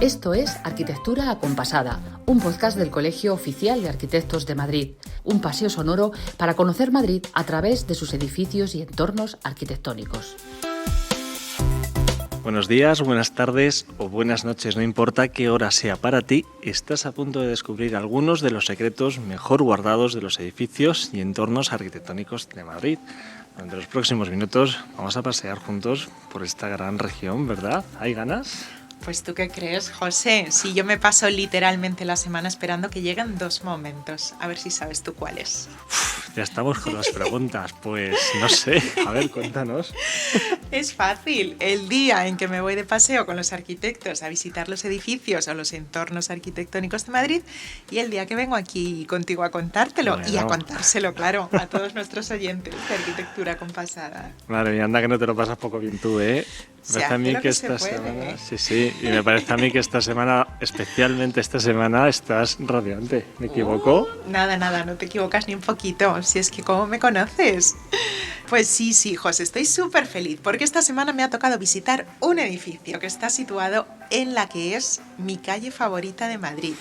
Esto es Arquitectura Acompasada, un podcast del Colegio Oficial de Arquitectos de Madrid, un paseo sonoro para conocer Madrid a través de sus edificios y entornos arquitectónicos. Buenos días, buenas tardes o buenas noches, no importa qué hora sea para ti, estás a punto de descubrir algunos de los secretos mejor guardados de los edificios y entornos arquitectónicos de Madrid. Durante los próximos minutos vamos a pasear juntos por esta gran región, ¿verdad? ¿Hay ganas? Pues ¿tú qué crees, José? Si yo me paso literalmente la semana esperando que lleguen dos momentos. A ver si sabes tú cuáles. Ya estamos con las preguntas, pues no sé, a ver, cuéntanos. Es fácil. El día en que me voy de paseo con los arquitectos a visitar los edificios o los entornos arquitectónicos de Madrid y el día que vengo aquí contigo a contártelo y a contárselo, claro, a todos nuestros oyentes de Arquitectura Acompasada. Madre mía, anda que no te lo pasas poco bien tú, ¿eh? Se hace lo que se puede. Sí, y me parece a mí que esta semana, especialmente esta semana, estás radiante. ¿Me equivoco? Nada, no te equivocas ni un poquito, si es que ¿cómo me conoces? Pues sí, José, estoy súper feliz porque esta semana me ha tocado visitar un edificio que está situado en la que es mi calle favorita de Madrid.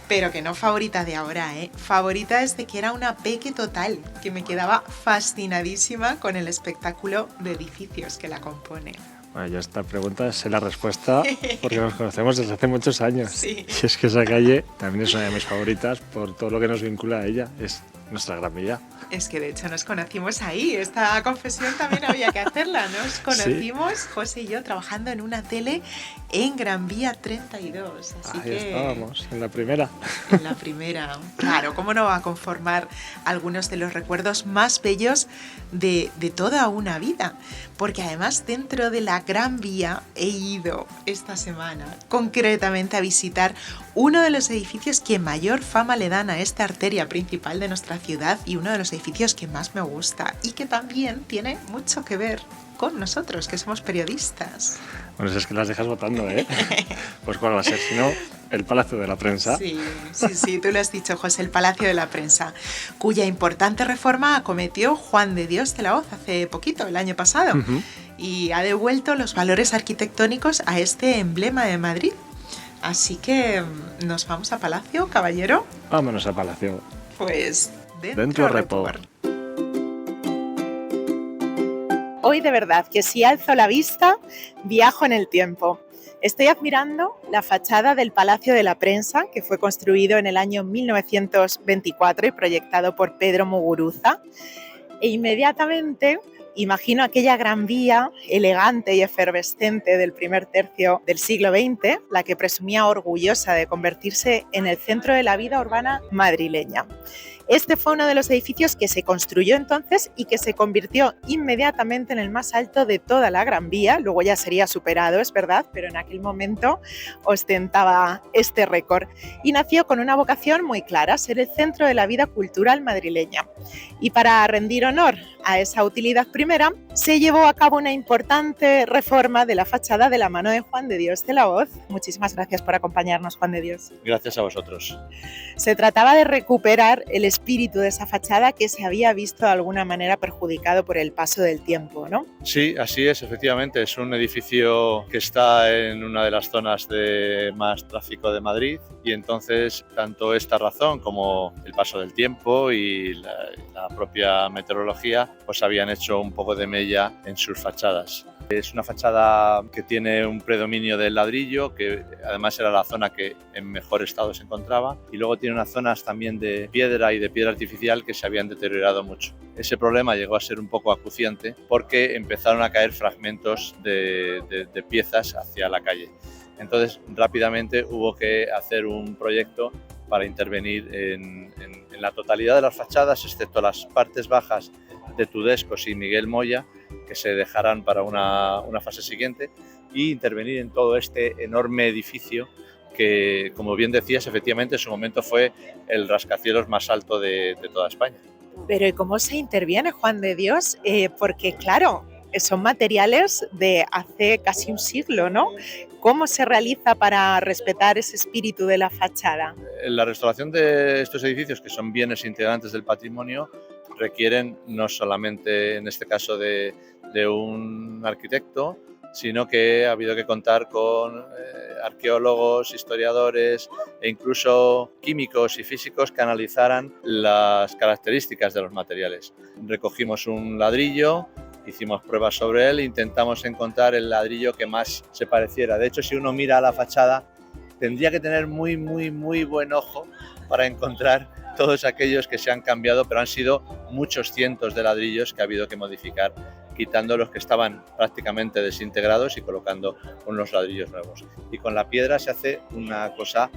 Pero que no favorita de ahora, ¿eh? Favorita desde que era una peque total, que me quedaba fascinadísima con el espectáculo de edificios que la componen. Bueno, yo esta pregunta sé la respuesta porque nos conocemos desde hace muchos años. Sí. Y es que esa calle también es una de mis favoritas por todo lo que nos vincula a ella. Es nuestra Gran Vía. Es que de hecho nos conocimos ahí. Esta confesión también había que hacerla. Nos conocimos, sí. José y yo, trabajando en una tele en Gran Vía 32. Así ahí que estábamos, en la primera. En la primera. Claro, ¿cómo no va a conformar algunos de los recuerdos más bellos de toda una vida? Porque además dentro de la Gran Vía he ido esta semana concretamente a visitar uno de los edificios que mayor fama le dan a esta arteria principal de nuestra ciudad y uno de los edificios que más me gusta y que también tiene mucho que ver con nosotros, que somos periodistas. Bueno, es que las dejas votando, ¿eh? Pues ¿cuál va a ser? Si no, el Palacio de la Prensa. Sí, tú lo has dicho, José, el Palacio de la Prensa, cuya importante reforma acometió Juan de Dios de la Hoz hace poquito, el año pasado, y ha devuelto los valores arquitectónicos a este emblema de Madrid. Así que, ¿nos vamos a Palacio, caballero? Vámonos a Palacio. Pues dentro report. Hoy de verdad que si alzo la vista, viajo en el tiempo. Estoy admirando la fachada del Palacio de la Prensa, que fue construido en el año 1924 y proyectado por Pedro Muguruza. E inmediatamente imagino aquella Gran Vía elegante y efervescente del primer tercio del siglo XX, la que presumía orgullosa de convertirse en el centro de la vida urbana madrileña. Este fue uno de los edificios que se construyó entonces y que se convirtió inmediatamente en el más alto de toda la Gran Vía. Luego ya sería superado, es verdad, pero en aquel momento ostentaba este récord. Y nació con una vocación muy clara, ser el centro de la vida cultural madrileña. Y para rendir honor a esa utilidad primera, se llevó a cabo una importante reforma de la fachada de la mano de Juan de Dios de la Hoz. Muchísimas gracias por acompañarnos, Juan de Dios. Gracias a vosotros. Se trataba de recuperar el espíritu de esa fachada que se había visto de alguna manera perjudicado por el paso del tiempo, ¿no? Sí, así es, efectivamente. Es un edificio que está en una de las zonas de más tráfico de Madrid y entonces tanto esta razón como el paso del tiempo y la propia meteorología pues habían hecho un poco de mella en sus fachadas. Es una fachada que tiene un predominio del ladrillo, que además era la zona que en mejor estado se encontraba, y luego tiene unas zonas también de piedra y de piedra artificial que se habían deteriorado mucho. Ese problema llegó a ser un poco acuciante porque empezaron a caer fragmentos de piezas hacia la calle. Entonces rápidamente hubo que hacer un proyecto para intervenir en la totalidad de las fachadas, excepto las partes bajas de Tudescos y Miguel Moya, que se dejarán para una fase siguiente, y intervenir en todo este enorme edificio que, como bien decías, efectivamente en su momento fue el rascacielos más alto de toda España. Pero ¿y cómo se interviene, Juan de Dios? Porque claro, son materiales de hace casi un siglo, ¿no? ¿Cómo se realiza para respetar ese espíritu de la fachada? La restauración de estos edificios, que son bienes integrantes del patrimonio, requieren no solamente, en este caso, de un arquitecto sino que ha habido que contar con arqueólogos, historiadores e incluso químicos y físicos que analizaran las características de los materiales. Recogimos un ladrillo, hicimos pruebas sobre él e intentamos encontrar el ladrillo que más se pareciera. De hecho, si uno mira a la fachada, tendría que tener muy buen ojo para encontrar todos aquellos que se han cambiado, pero han sido muchos cientos de ladrillos que ha habido que modificar, quitando los que estaban prácticamente desintegrados y colocando unos ladrillos nuevos. Y con la piedra se hace una cosa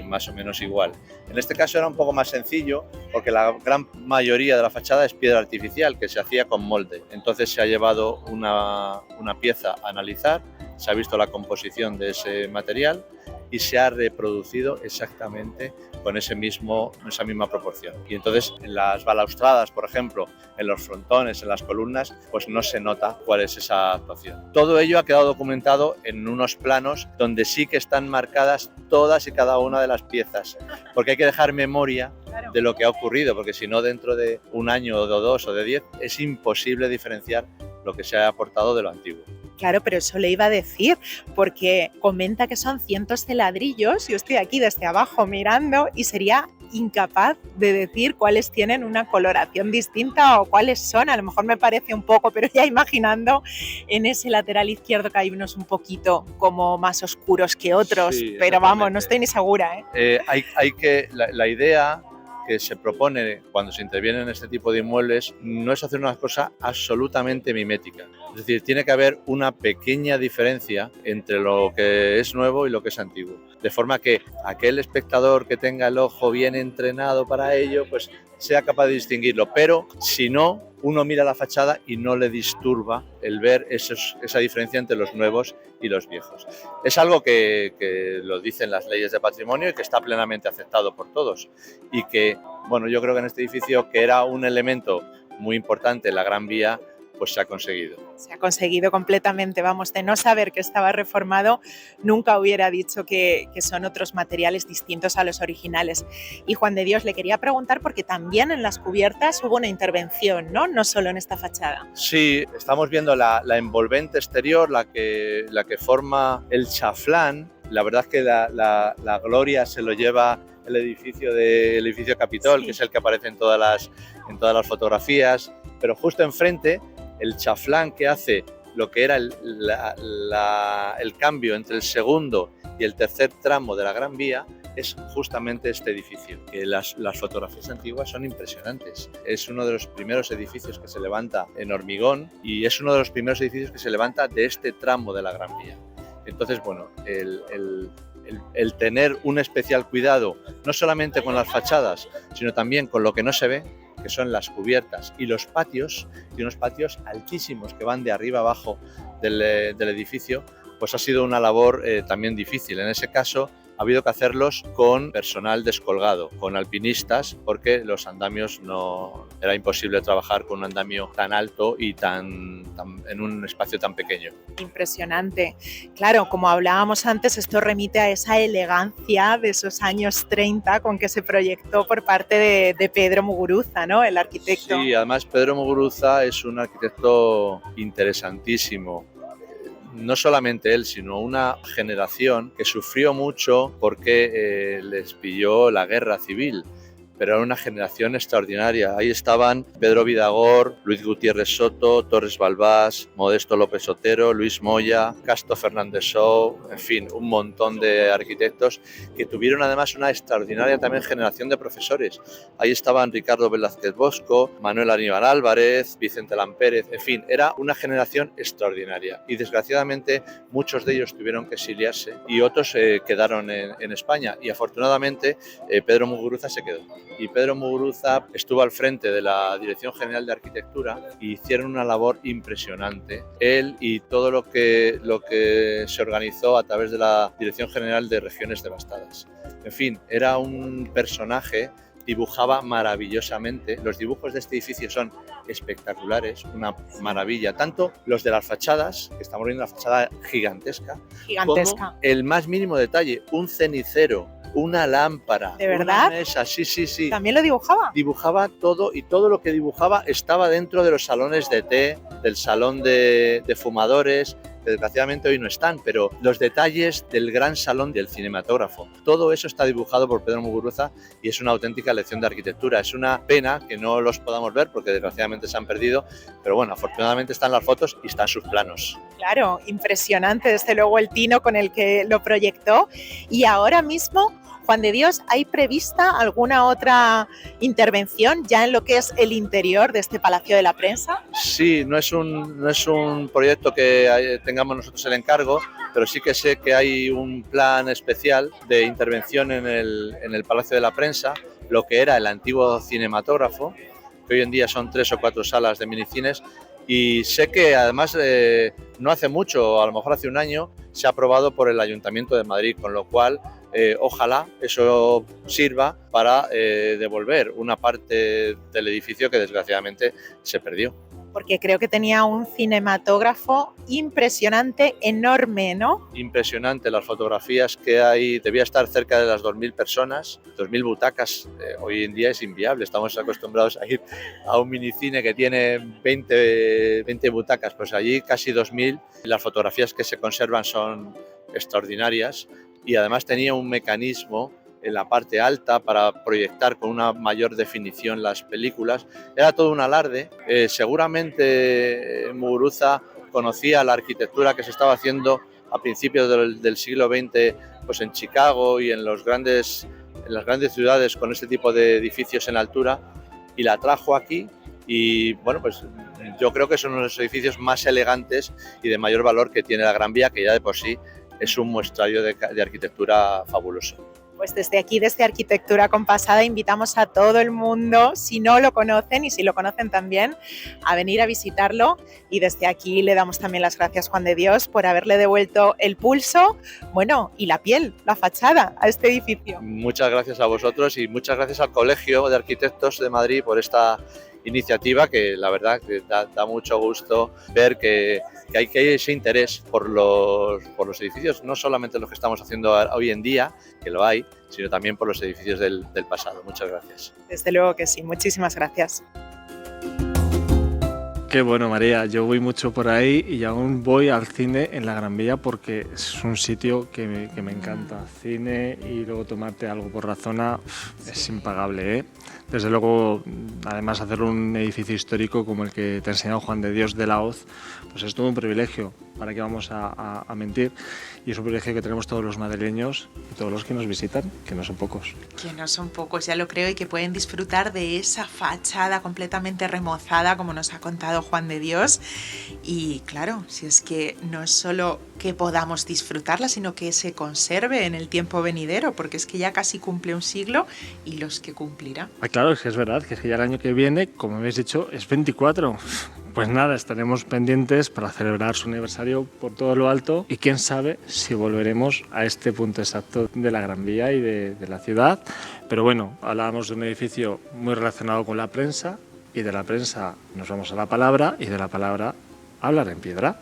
más o menos igual. En este caso era un poco más sencillo porque la gran mayoría de la fachada es piedra artificial que se hacía con molde. Entonces se ha llevado una pieza a analizar, se ha visto la composición de ese material y se ha reproducido exactamente con esa misma proporción. Y entonces en las balaustradas, por ejemplo, en los frontones, en las columnas, pues no se nota cuál es esa actuación. Todo ello ha quedado documentado en unos planos donde sí que están marcadas todas y cada una de las piezas, porque hay que dejar memoria de lo que ha ocurrido, porque si no, dentro de un año o de 2 o de 10 es imposible diferenciar lo que se ha aportado de lo antiguo. Claro, pero eso le iba a decir, porque comenta que son cientos de ladrillos. Yo estoy aquí desde abajo mirando y sería incapaz de decir cuáles tienen una coloración distinta o cuáles son. A lo mejor me parece un poco, pero ya imaginando en ese lateral izquierdo que hay unos un poquito como más oscuros que otros, Sí, pero vamos, no estoy ni segura. La idea que se propone cuando se interviene en este tipo de inmuebles no es hacer una cosa absolutamente mimética. Es decir, tiene que haber una pequeña diferencia entre lo que es nuevo y lo que es antiguo. De forma que aquel espectador que tenga el ojo bien entrenado para ello, pues sea capaz de distinguirlo. Pero si no, uno mira la fachada y no le disturba el ver esa diferencia entre los nuevos y los viejos. Es algo que lo dicen las leyes de patrimonio y que está plenamente aceptado por todos. Y que, bueno, yo creo que en este edificio, que era un elemento muy importante en la Gran Vía, pues se ha conseguido. Se ha conseguido completamente, vamos, de no saber que estaba reformado, nunca hubiera dicho que son otros materiales distintos a los originales. Y Juan de Dios, le quería preguntar, porque también en las cubiertas hubo una intervención, ¿no? No solo en esta fachada. Sí, estamos viendo la envolvente exterior, la que forma el chaflán. La verdad es que la gloria se lo lleva el edificio Capitol, sí, que es el que aparece en todas las fotografías, pero justo enfrente el chaflán que hace lo que era el cambio entre el segundo y el tercer tramo de la Gran Vía es justamente este edificio. Las fotografías antiguas son impresionantes. Es uno de los primeros edificios que se levanta en hormigón y es uno de los primeros edificios que se levanta de este tramo de la Gran Vía. Entonces, bueno, el tener un especial cuidado, no solamente con las fachadas, sino también con lo que no se ve, que son las cubiertas y los patios, y unos patios altísimos que van de arriba abajo del edificio, pues ha sido una labor también difícil. En ese caso ha habido que hacerlos con personal descolgado, con alpinistas, porque los andamios no era imposible trabajar con un andamio tan alto y en un espacio tan pequeño. Impresionante. Claro, como hablábamos antes, esto remite a esa elegancia de esos años 30 con que se proyectó por parte de Pedro Muguruza, ¿no? El arquitecto. Sí, además Pedro Muguruza es un arquitecto interesantísimo. No solamente él, sino una generación que sufrió mucho porque les pilló la guerra civil, pero era una generación extraordinaria. Ahí estaban Pedro Vidagor, Luis Gutiérrez Soto, Torres Balbás, Modesto López Otero, Luis Moya, Casto Fernández Sou, en fin, un montón de arquitectos que tuvieron además una extraordinaria también generación de profesores. Ahí estaban Ricardo Velázquez Bosco, Manuel Aníbal Álvarez, Vicente Lampérez, en fin, era una generación extraordinaria. Y desgraciadamente muchos de ellos tuvieron que exiliarse y otros quedaron en España. Y afortunadamente Pedro Muguruza se quedó. Y Pedro Muguruza estuvo al frente de la Dirección General de Arquitectura y hicieron una labor impresionante. Él y todo lo que se organizó a través de la Dirección General de Regiones Devastadas. En fin, era un personaje, dibujaba maravillosamente. Los dibujos de este edificio son espectaculares, una maravilla. Tanto los de las fachadas, que estamos viendo una fachada gigantesca, como el más mínimo detalle, un cenicero, una lámpara, ¿de verdad? Una mesa, sí. ¿También lo dibujaba? Dibujaba todo y todo lo que dibujaba estaba dentro de los salones de té, del salón de fumadores, que desgraciadamente hoy no están, pero los detalles del gran salón del cinematógrafo. Todo eso está dibujado por Pedro Muguruza y es una auténtica lección de arquitectura. Es una pena que no los podamos ver porque desgraciadamente se han perdido, pero bueno, afortunadamente están las fotos y están sus planos. Claro, impresionante desde luego el tino con el que lo proyectó. Y ahora mismo, Juan de Dios, ¿hay prevista alguna otra intervención ya en lo que es el interior de este Palacio de la Prensa? Sí, no es un proyecto que tengamos nosotros el encargo, pero sí que sé que hay un plan especial de intervención en el Palacio de la Prensa, lo que era el antiguo cinematógrafo, que hoy en día son 3 o 4 salas de minicines, y sé que además no hace mucho, a lo mejor hace un año, se ha aprobado por el Ayuntamiento de Madrid, con lo cual ojalá eso sirva para devolver una parte del edificio que desgraciadamente se perdió. Porque creo que tenía un cinematógrafo impresionante, enorme, ¿no? Impresionante las fotografías que hay, debía estar cerca de las 2.000 personas, 2.000 butacas, hoy en día es inviable, estamos acostumbrados a ir a un minicine que tiene 20 butacas, pues allí casi 2.000, las fotografías que se conservan son extraordinarias y además tenía un mecanismo en la parte alta para proyectar con una mayor definición las películas. Era todo un alarde. Seguramente Muguruza conocía la arquitectura que se estaba haciendo a principios del siglo XX pues en Chicago y en las grandes ciudades con este tipo de edificios en altura y la trajo aquí y bueno, pues yo creo que son uno de los edificios más elegantes y de mayor valor que tiene la Gran Vía, que ya de por sí es un muestrario de arquitectura fabuloso. Pues desde aquí, desde Arquitectura Compasada, invitamos a todo el mundo, si no lo conocen y si lo conocen también, a venir a visitarlo. Y desde aquí le damos también las gracias, Juan de Dios, por haberle devuelto el pulso, bueno, y la piel, la fachada a este edificio. Muchas gracias a vosotros y muchas gracias al Colegio de Arquitectos de Madrid por esta iniciativa que la verdad que da mucho gusto ver que hay ese interés por los edificios, no solamente los que estamos haciendo hoy en día, que lo hay, sino también por los edificios del pasado. Muchas gracias. Desde luego que sí, muchísimas gracias. Qué bueno, María, yo voy mucho por ahí y aún voy al cine en la Gran Vía porque es un sitio que me encanta. Cine y luego tomarte algo por la zona es impagable, ¿eh? Desde luego, además hacer un edificio histórico como el que te ha enseñado Juan de Dios de la Hoz, pues es todo un privilegio, ¿para qué vamos a mentir? Y es un privilegio que tenemos todos los madrileños y todos los que nos visitan, que no son pocos. Que no son pocos, ya lo creo, y que pueden disfrutar de esa fachada completamente remozada, como nos ha contado Juan de Dios. Y claro, si es que no es solo que podamos disfrutarla, sino que se conserve en el tiempo venidero, porque es que ya casi cumple un siglo y los que cumplirá. Ah, claro, es que es verdad, que es que ya el año que viene, como habéis dicho, es 24. Pues nada, estaremos pendientes para celebrar su aniversario por todo lo alto y quién sabe si volveremos a este punto exacto de la Gran Vía y de la ciudad. Pero bueno, hablábamos de un edificio muy relacionado con la prensa y de la prensa nos vamos a la palabra y de la palabra a hablar en piedra.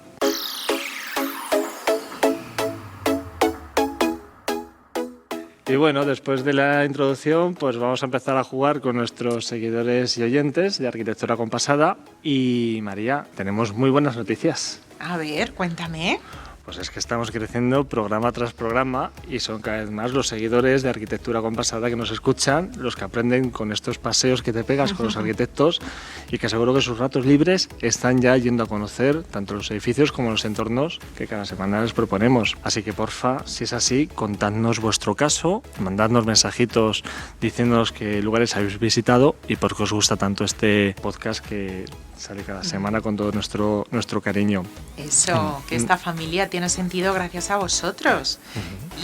Y bueno, después de la introducción, pues vamos a empezar a jugar con nuestros seguidores y oyentes de Arquitectura Compasada. Y María, tenemos muy buenas noticias. A ver, cuéntame. Pues es que estamos creciendo programa tras programa y son cada vez más los seguidores de Arquitectura Compasada que nos escuchan, los que aprenden con estos paseos que te pegas con los arquitectos y que seguro que sus ratos libres están ya yendo a conocer tanto los edificios como los entornos que cada semana les proponemos. Así que porfa, si es así, contadnos vuestro caso, mandadnos mensajitos diciéndonos qué lugares habéis visitado y por qué os gusta tanto este podcast que sale cada semana con todo nuestro cariño. Eso, que esta familia tiene sentido gracias a vosotros.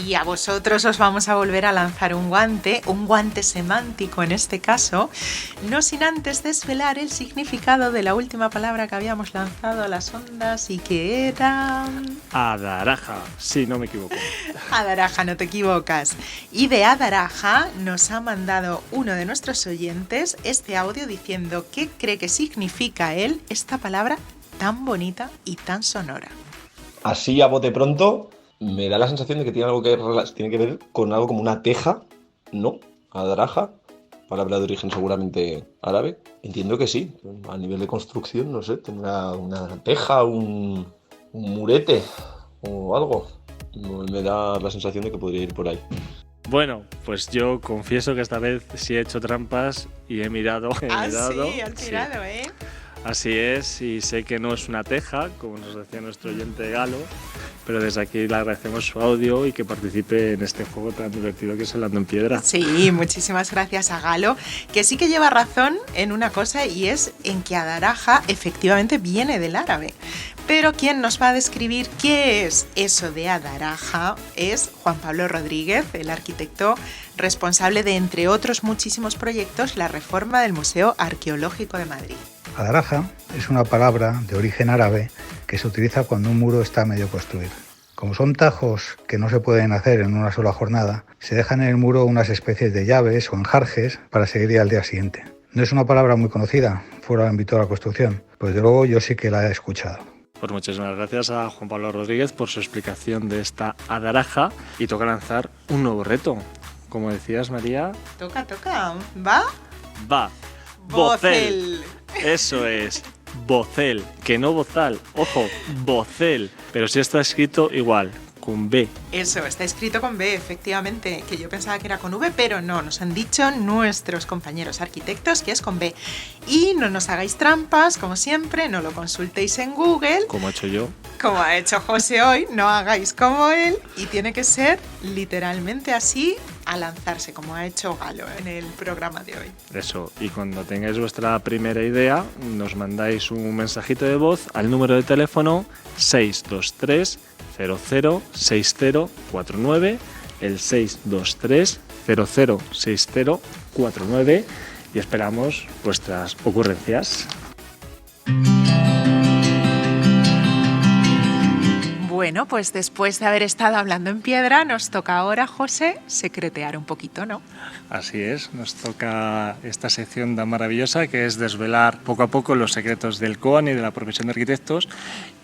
Y a vosotros os vamos a volver a lanzar un guante semántico en este caso, no sin antes desvelar el significado de la última palabra que habíamos lanzado a las ondas y que era... Adaraja, sí, no me equivoco. Adaraja, no te equivocas. Y de Adaraja nos ha mandado uno de nuestros oyentes este audio diciendo qué cree que significa él esta palabra tan bonita y tan sonora. Así a bote pronto me da la sensación de que tiene que ver con algo como una teja, ¿no? Adaraja, palabra de origen seguramente árabe. Entiendo que sí, a nivel de construcción, no sé, tendrá una teja, un un murete o algo. Me da la sensación de que podría ir por ahí. Bueno, pues yo confieso que esta vez sí he hecho trampas y he mirado. Sí, has tirado, ¿eh? Así es, y sé que no es una teja, como nos decía nuestro oyente Galo, pero desde aquí le agradecemos su audio y que participe en este juego tan divertido que es Hablando en Piedra. Sí, muchísimas gracias a Galo, que sí que lleva razón en una cosa, y es en que Adaraja efectivamente viene del árabe. Pero quien nos va a describir qué es eso de Adaraja es Juan Pablo Rodríguez, el arquitecto responsable de, entre otros muchísimos proyectos, la reforma del Museo Arqueológico de Madrid. Adaraja es una palabra de origen árabe que se utiliza cuando un muro está a medio construir. Como son tajos que no se pueden hacer en una sola jornada, se dejan en el muro unas especies de llaves o enjarjes para seguir al día siguiente. No es una palabra muy conocida fuera del ámbito de la construcción, pues de luego yo sí que la he escuchado. Pues muchísimas gracias a Juan Pablo Rodríguez por su explicación de esta Adaraja, y toca lanzar un nuevo reto. Como decías, María... Toca, ¿va? Va. Bocel. Eso es, Bocel, que no bozal, ojo, Bocel, pero sí está escrito igual, con B. Eso, está escrito con B, efectivamente, que yo pensaba que era con V, pero no, nos han dicho nuestros compañeros arquitectos que es con B. Y no nos hagáis trampas, como siempre, no lo consultéis en Google. Como he hecho yo. Como ha hecho José hoy, no hagáis como él, y tiene que ser literalmente así, a lanzarse, como ha hecho Galo en el programa de hoy. Eso, y cuando tengáis vuestra primera idea, nos mandáis un mensajito de voz al número de teléfono 623 006049, el 623 006049, y esperamos vuestras ocurrencias. Bueno, pues después de haber estado hablando en piedra, nos toca ahora, José, secretear un poquito, ¿no? Así es, nos toca esta sección tan maravillosa que es desvelar poco a poco los secretos del COAN y de la profesión de arquitectos.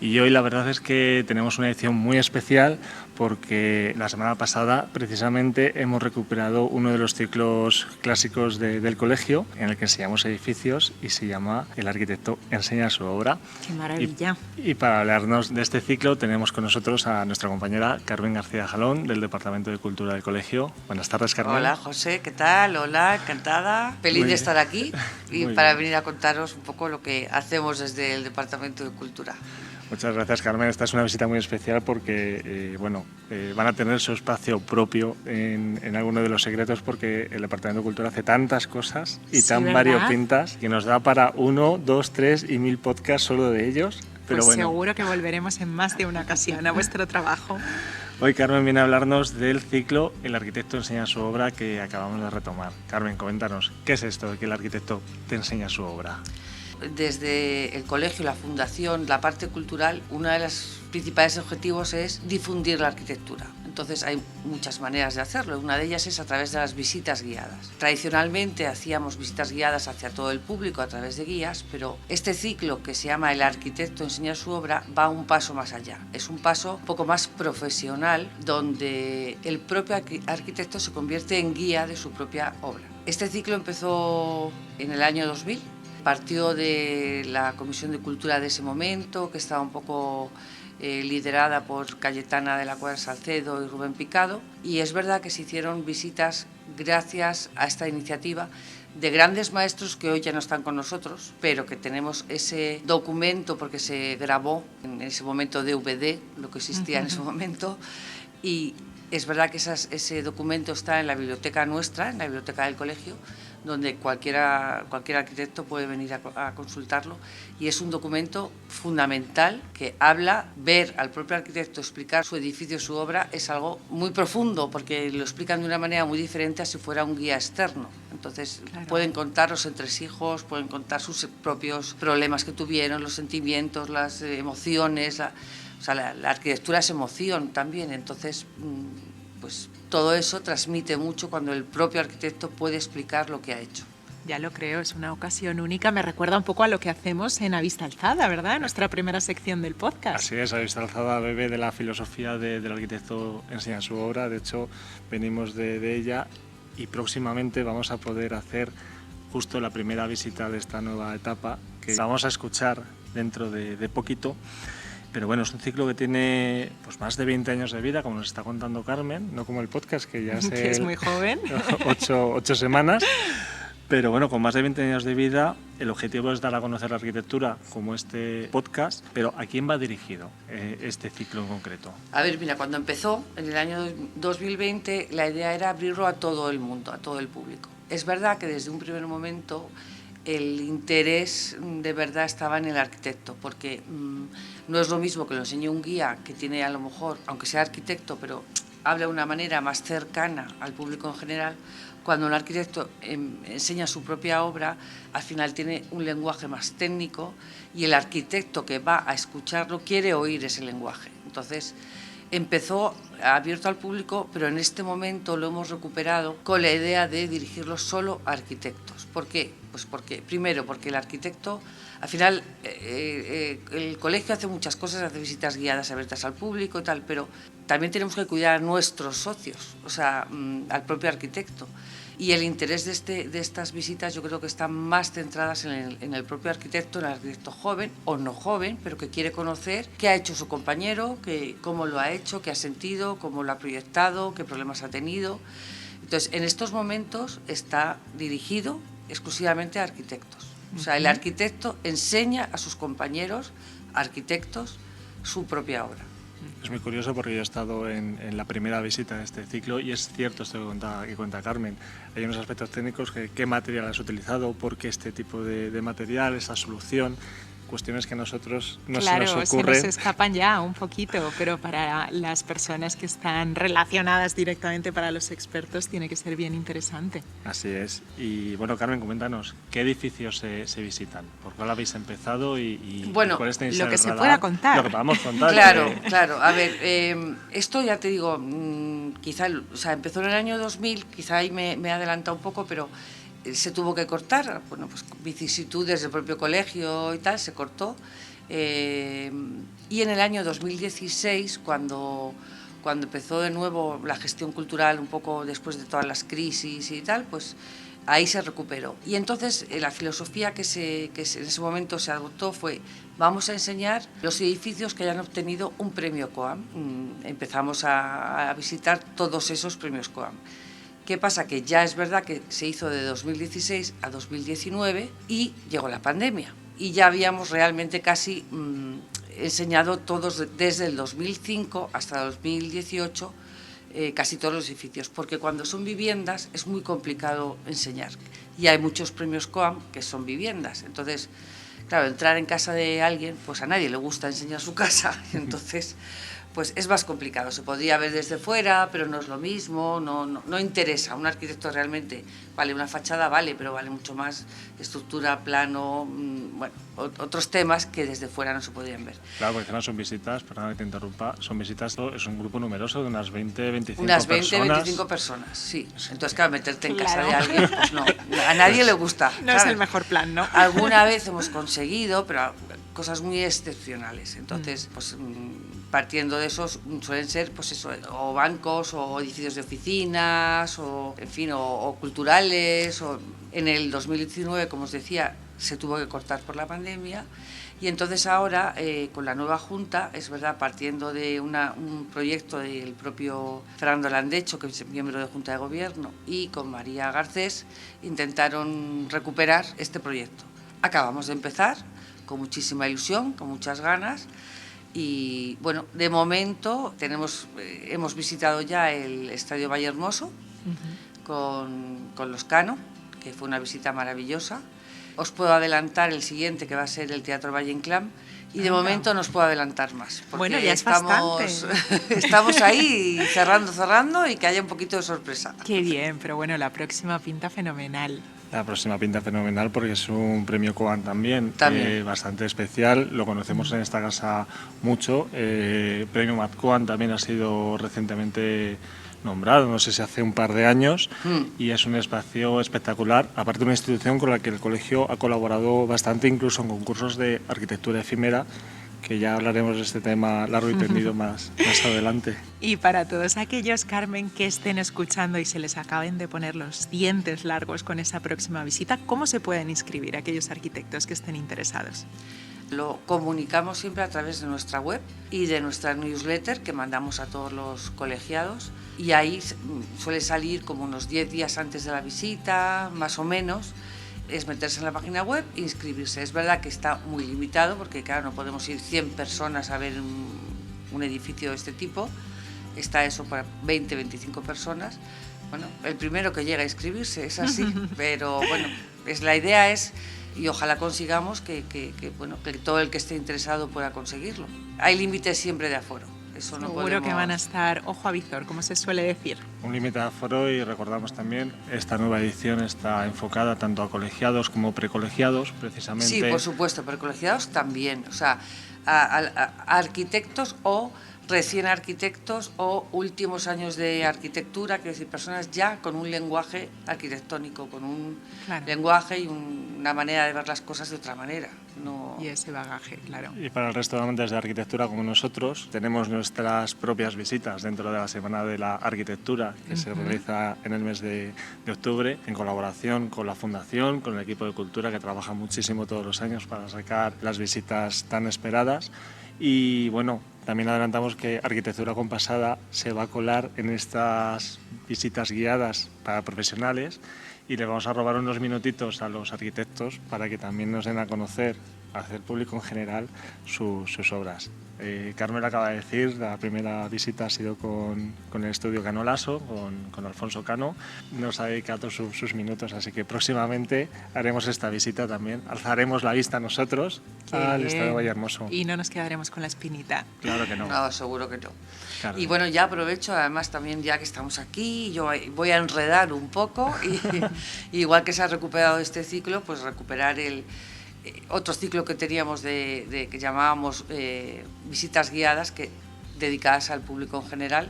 Y hoy la verdad es que tenemos una edición muy especial porque la semana pasada precisamente hemos recuperado uno de los ciclos clásicos del colegio en el que enseñamos edificios y se llama El arquitecto enseña su obra. ¡Qué maravilla! Y para hablarnos de este ciclo tenemos con nosotros a nuestra compañera Carmen García Jalón del Departamento de Cultura del Colegio. Buenas tardes, Carmen. Hola, José, ¿qué tal? Hola, encantada. Feliz de estar aquí y para venir a contaros un poco lo que hacemos desde el Departamento de Cultura. Muchas gracias, Carmen. Esta es una visita muy especial porque van a tener su espacio propio en alguno de los secretos, porque el Departamento de Cultura hace tantas cosas y tan ¿verdad? variopintas que nos da para 1, 2, 3 y 1000 podcasts solo de ellos. Pero pues bueno, seguro que volveremos en más de una ocasión a vuestro trabajo. hoy Carmen viene a hablarnos del ciclo El arquitecto enseña su obra que acabamos de retomar. Carmen, coméntanos, ¿qué es esto de que el arquitecto te enseña su obra? Desde el colegio, la fundación, la parte cultural, uno de los principales objetivos es difundir la arquitectura. Entonces hay muchas maneras de hacerlo. Una de ellas es a través de las visitas guiadas. Tradicionalmente hacíamos visitas guiadas hacia todo el público a través de guías, pero este ciclo que se llama El arquitecto enseña su obra va un paso más allá. Es un paso un poco más profesional, donde el propio arquitecto se convierte en guía de su propia obra. Este ciclo empezó en el año 2000. Partió de la Comisión de Cultura de ese momento, que estaba un poco liderada por Cayetana de la Cuadra Salcedo y Rubén Picado, y es verdad que se hicieron visitas gracias a esta iniciativa de grandes maestros que hoy ya no están con nosotros, pero que tenemos ese documento porque se grabó en ese momento DVD, lo que existía en ese momento, y es verdad que ese documento está en la biblioteca nuestra, en la biblioteca del colegio, donde cualquier arquitecto puede venir a consultarlo, y es un documento fundamental que ver al propio arquitecto explicar su edificio, su obra, es algo muy profundo, porque lo explican de una manera muy diferente a si fuera un guía externo. Entonces claro, pueden contar los entresijos, pueden contar sus propios problemas que tuvieron, los sentimientos, las emociones, la arquitectura es emoción también, entonces pues todo eso transmite mucho cuando el propio arquitecto puede explicar lo que ha hecho. Ya lo creo, es una ocasión única. Me recuerda un poco a lo que hacemos en A Vista Alzada, ¿verdad? Nuestra primera sección del podcast. Así es, A Vista Alzada bebe de la filosofía del arquitecto enseña su obra. De hecho, venimos de ella y próximamente vamos a poder hacer justo la primera visita de esta nueva etapa que vamos a escuchar dentro de poquito. Pero bueno, es un ciclo que tiene pues más de 20 años de vida, como nos está contando Carmen, no como el podcast, que ya que es muy joven. 8 semanas. Pero bueno, con más de 20 años de vida, el objetivo es dar a conocer la arquitectura como este podcast. Pero ¿a quién va dirigido este ciclo en concreto? A ver, mira, cuando empezó, en el año 2020, la idea era abrirlo a todo el mundo, a todo el público. Es verdad que desde un primer momento el interés de verdad estaba en el arquitecto, porque no es lo mismo que lo enseñe un guía que tiene, a lo mejor, aunque sea arquitecto, pero habla de una manera más cercana al público en general. Cuando un arquitecto enseña su propia obra, al final tiene un lenguaje más técnico y el arquitecto que va a escucharlo quiere oír ese lenguaje. Entonces, empezó abierto al público, pero en este momento lo hemos recuperado con la idea de dirigirlo solo a arquitectos. ¿Por qué? Pues primero, porque el arquitecto, al final, el colegio hace muchas cosas, hace visitas guiadas abiertas al público y tal, pero también tenemos que cuidar a nuestros socios, o sea, al propio arquitecto. Y el interés de estas visitas yo creo que están más centradas en el propio arquitecto, en el arquitecto joven o no joven, pero que quiere conocer qué ha hecho su compañero, cómo lo ha hecho, qué ha sentido, cómo lo ha proyectado, qué problemas ha tenido. Entonces, en estos momentos está dirigido exclusivamente a arquitectos. O sea, el arquitecto enseña a sus compañeros arquitectos su propia obra. Es muy curioso porque yo he estado en la primera visita de este ciclo y es cierto esto que cuenta Carmen. Hay unos aspectos técnicos qué material has utilizado, por qué este tipo de material, esa solución, cuestiones que a nosotros no se nos ocurren. Claro, se nos escapan ya un poquito, pero para las personas que están relacionadas directamente, para los expertos, tiene que ser bien interesante. Así es. Y bueno, Carmen, coméntanos, ¿qué edificios se visitan? ¿Por cuál habéis empezado y bueno, cuáles tenéis lo en que el se radar? pueda contar. Lo que podamos contar. Claro. A ver, esto ya te digo, quizá, o sea, empezó en el año 2000, quizá ahí me he adelantado un poco, pero se tuvo que cortar, bueno, pues vicisitudes del propio colegio y tal, se cortó. Y en el año 2016, cuando empezó de nuevo la gestión cultural, un poco después de todas las crisis y tal, pues ahí se recuperó. Y entonces la filosofía que en ese momento se adoptó fue: vamos a enseñar los edificios que hayan obtenido un premio COAM. Empezamos a visitar todos esos premios COAM. ¿Qué pasa? Que ya es verdad que se hizo de 2016 a 2019 y llegó la pandemia. Y ya habíamos realmente casi enseñado todos, desde el 2005 hasta 2018, casi todos los edificios. Porque cuando son viviendas es muy complicado enseñar. Y hay muchos premios COAM que son viviendas. Entonces, claro, entrar en casa de alguien, pues a nadie le gusta enseñar su casa. Entonces, pues es más complicado. Se podría ver desde fuera, pero no es lo mismo, no interesa. Un arquitecto realmente, vale, una fachada vale, pero vale mucho más estructura, plano, bueno, otros temas que desde fuera no se podrían ver. Claro, porque no son visitas, perdona que te interrumpa, son visitas, es un grupo numeroso de unas 20, 25 unas 20, personas. 25 personas, sí. Entonces, claro, meterte en casa de alguien, pues no, a nadie le gusta. No es el mejor plan, ¿no? Alguna vez hemos conseguido, pero cosas muy excepcionales. Entonces, pues partiendo de esos, suelen ser pues eso, o bancos o edificios de oficinas o en fin, o culturales. O en el 2019, como os decía, se tuvo que cortar por la pandemia y entonces ahora con la nueva Junta, es verdad, partiendo de un proyecto del propio Fernando Landecho, que es miembro de Junta de Gobierno, y con María Garcés, intentaron recuperar este proyecto. Acabamos de empezar con muchísima ilusión, con muchas ganas. Y bueno, de momento hemos visitado ya el Estadio Vallehermoso con los Cano, que fue una visita maravillosa. Os puedo adelantar el siguiente, que va a ser el Teatro Valle Inclán, y de momento no os puedo adelantar más. Bueno, ya es bastante. Estamos ahí cerrando y que haya un poquito de sorpresa. Qué bien, pero bueno, la próxima pinta fenomenal. La próxima pinta fenomenal porque es un premio COAM también. Bastante especial, lo conocemos en esta casa mucho. Premio Mat COAM también ha sido recientemente nombrado, no sé si hace un par de años, y es un espacio espectacular, aparte de una institución con la que el colegio ha colaborado bastante, incluso en concursos de arquitectura efímera, que ya hablaremos de este tema largo y tendido más adelante. Y para todos aquellos, Carmen, que estén escuchando y se les acaben de poner los dientes largos con esa próxima visita, ¿cómo se pueden inscribir aquellos arquitectos que estén interesados? Lo comunicamos siempre a través de nuestra web y de nuestra newsletter que mandamos a todos los colegiados, y ahí suele salir como unos 10 días antes de la visita, más o menos. Es meterse en la página web e inscribirse. Es verdad que está muy limitado porque, claro, no podemos ir 100 personas a ver un edificio de este tipo. Está eso para 20, 25 personas. Bueno, el primero que llega a inscribirse, es así. Pero bueno, la idea es, y ojalá consigamos que todo el que esté interesado pueda conseguirlo. Hay límites siempre de aforo. Eso no Seguro podemos... que van a estar ojo a visor, como se suele decir. Un límite de aforo, y recordamos también, esta nueva edición está enfocada tanto a colegiados como precolegiados, precisamente. Sí, por supuesto, precolegiados también, o sea, a arquitectos o recién arquitectos o últimos años de arquitectura, quiero decir, personas ya con un lenguaje arquitectónico, con un lenguaje y una manera de ver las cosas de otra manera. No... Y ese bagaje, claro. Y para el resto de amantes de arquitectura como nosotros, tenemos nuestras propias visitas dentro de la Semana de la Arquitectura, que se realiza en el mes de octubre, en colaboración con la Fundación, con el equipo de Cultura, que trabaja muchísimo todos los años para sacar las visitas tan esperadas. Y bueno, también adelantamos que Arquitectura Compasada se va a colar en estas visitas guiadas para profesionales, y le vamos a robar unos minutitos a los arquitectos para que también nos den a conocer, hacia el público en general, sus obras. Carmen acaba de decir, la primera visita ha sido con el estudio Cano Lasso, con Alfonso Cano. Nos ha dedicado sus minutos, así que próximamente haremos esta visita también. Alzaremos la vista nosotros al Estadio Vallehermoso. Y no nos quedaremos con la espinita. Claro que no. No, seguro que no. Claro. Y bueno, ya aprovecho, además también ya que estamos aquí, yo voy a enredar un poco, y igual que se ha recuperado este ciclo, pues recuperar otro ciclo que teníamos que llamábamos visitas guiadas, dedicadas al público en general,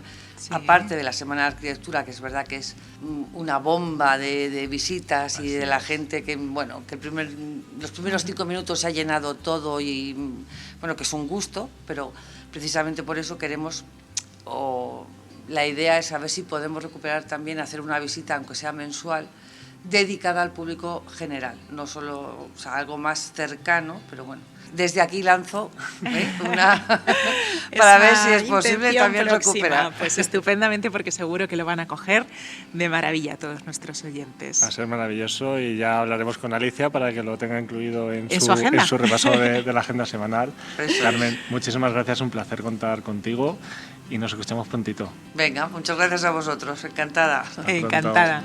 aparte de la Semana de Arquitectura, que es verdad que es una bomba de visitas. Así y de la gente que, bueno, que los primeros 5 minutos se ha llenado todo, y bueno, que es un gusto, pero precisamente por eso queremos, la idea es a ver si podemos recuperar también, hacer una visita, aunque sea mensual, dedicada al público general, no solo, o sea, algo más cercano, pero bueno, desde aquí lanzo para ver si es posible también recuperar. Pues estupendamente, porque seguro que lo van a coger de maravilla todos nuestros oyentes. Va a ser maravilloso, y ya hablaremos con Alicia para que lo tenga incluido en su repaso de la agenda semanal. Carmen, muchísimas gracias, un placer contar contigo, y nos escuchamos prontito. Venga, muchas gracias a vosotros, encantada. Encantada.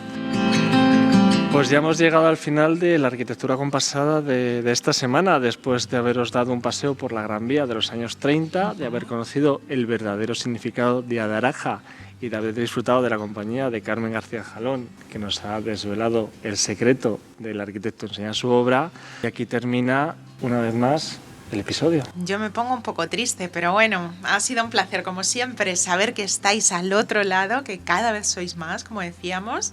Pues ya hemos llegado al final de la Arquitectura Compasada de esta semana, después de haberos dado un paseo por la Gran Vía de los años 30, de haber conocido el verdadero significado de Adaraja y de haber disfrutado de la compañía de Carmen García Jalón, que nos ha desvelado el secreto del arquitecto enseñar su obra. Y aquí termina, una vez más, el episodio. Yo me pongo un poco triste, pero bueno, ha sido un placer, como siempre, saber que estáis al otro lado, que cada vez sois más, como decíamos,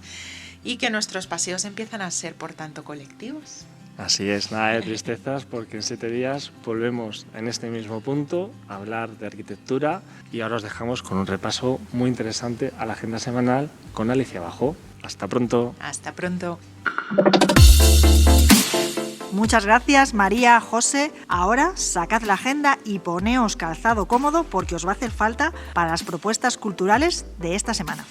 y que nuestros paseos empiezan a ser, por tanto, colectivos. Así es, nada de tristezas, porque en 7 días volvemos en este mismo punto a hablar de arquitectura, y ahora os dejamos con un repaso muy interesante a la agenda semanal con Alicia Bajo. Hasta pronto. Hasta pronto. Muchas gracias, María, José. Ahora sacad la agenda y poneos calzado cómodo, porque os va a hacer falta para las propuestas culturales de esta semana.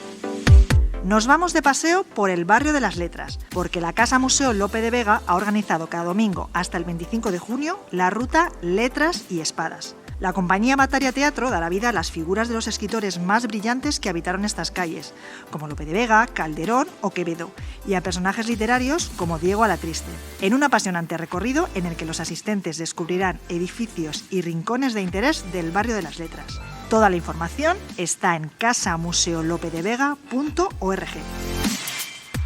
Nos vamos de paseo por el barrio de las Letras, porque la Casa Museo Lope de Vega ha organizado cada domingo hasta el 25 de junio la ruta Letras y Espadas. La compañía Bataria Teatro dará vida a las figuras de los escritores más brillantes que habitaron estas calles, como Lope de Vega, Calderón o Quevedo, y a personajes literarios como Diego Alatriste, en un apasionante recorrido en el que los asistentes descubrirán edificios y rincones de interés del barrio de las Letras. Toda la información está en casamuseolopedevega.org.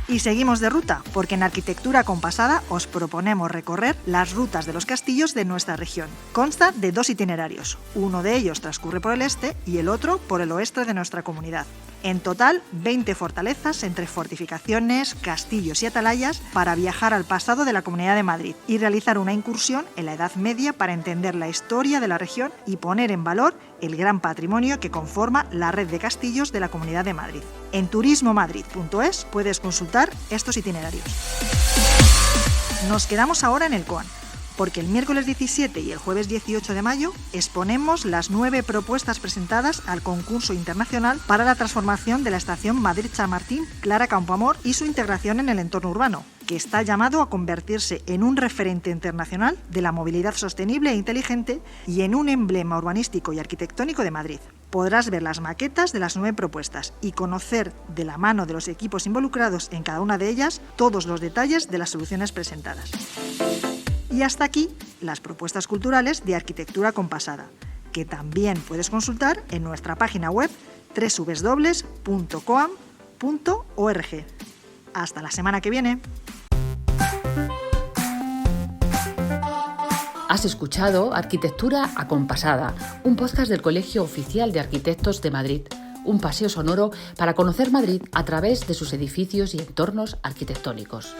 Y seguimos de ruta, porque en Arquitectura Compasada os proponemos recorrer las rutas de los castillos de nuestra región. Consta de 2 itinerarios, uno de ellos transcurre por el este y el otro por el oeste de nuestra comunidad. En total, 20 fortalezas entre fortificaciones, castillos y atalayas para viajar al pasado de la Comunidad de Madrid y realizar una incursión en la Edad Media para entender la historia de la región y poner en valor el gran patrimonio que conforma la red de castillos de la Comunidad de Madrid. En turismomadrid.es puedes consultar estos itinerarios. Nos quedamos ahora en el COAN, porque el miércoles 17 y el jueves 18 de mayo exponemos las 9 propuestas presentadas al concurso internacional para la transformación de la estación Madrid-Chamartín Clara Campoamor y su integración en el entorno urbano, que está llamado a convertirse en un referente internacional de la movilidad sostenible e inteligente y en un emblema urbanístico y arquitectónico de Madrid. Podrás ver las maquetas de las 9 propuestas y conocer de la mano de los equipos involucrados en cada una de ellas todos los detalles de las soluciones presentadas. Y hasta aquí las propuestas culturales de arquitectura compasada, que también puedes consultar en nuestra página web www.coam.org. Hasta la semana que viene. Has escuchado Arquitectura Acompasada, un podcast del Colegio Oficial de Arquitectos de Madrid, un paseo sonoro para conocer Madrid a través de sus edificios y entornos arquitectónicos.